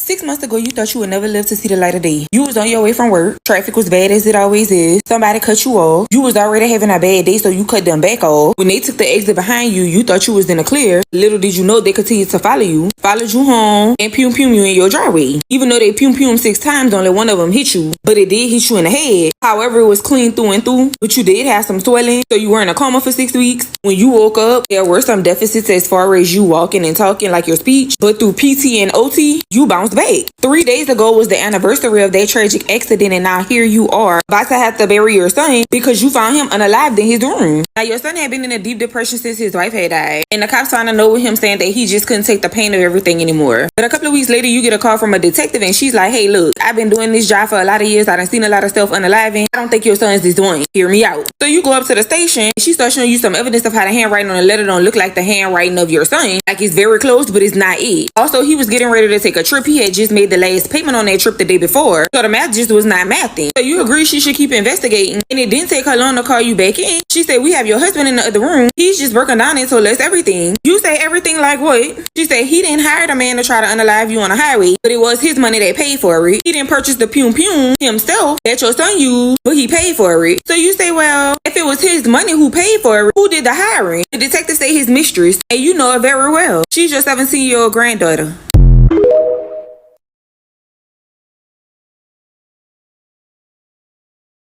6 months ago, you thought you would never live to see the light of day. You was on your way from work. Traffic was bad as it always is. Somebody cut you off. You was already having a bad day, so you cut them back off. When they took the exit behind you, you thought you was in the clear. Little did you know they continued to follow you. Followed you home and pum you in your driveway. Even though they pum 6 times, only one of them hit you. But it did hit you in the head. However, it was clean through and through. But you did have some swelling, so you were in a coma for 6 weeks. When you woke up, there were some deficits as far as you walking and talking like your speech. But through PT and OT, you bounced back. 3 days ago was the anniversary of that tragic accident, and now here you are about to have to bury your son because you found him unalived in his room. Now, your son had been in a deep depression since his wife had died, and the cops found a note with him saying that he just couldn't take the pain of everything anymore. But a couple of weeks later, you get a call from a detective, and she's like, hey, look, I've been doing this job for a lot of years. I done seen a lot of stuff unaliving. I don't think your son's this one. Hear me out. So you go up to the station, and she starts showing you some evidence of how the handwriting on the letter don't look like the handwriting of your son. Like, it's very close, but it's not it. Also, he was getting ready to take a trip. He had just made the last payment on that trip the day before, so the math just was not mathing. So you agree she should keep investigating, and it didn't take her long to call you back in. She said, we have your husband in the other room. He's just broken down and told us everything. You say everything like what? She said he didn't hire the man to try to unalive you on the highway, but it was his money that paid for it. He didn't purchase the pum himself that your son used, but he paid for it. So you say, well, if it was his money who paid for it, who did the hiring? The detective say his mistress, and you know her very well. She's your 17-year-old granddaughter.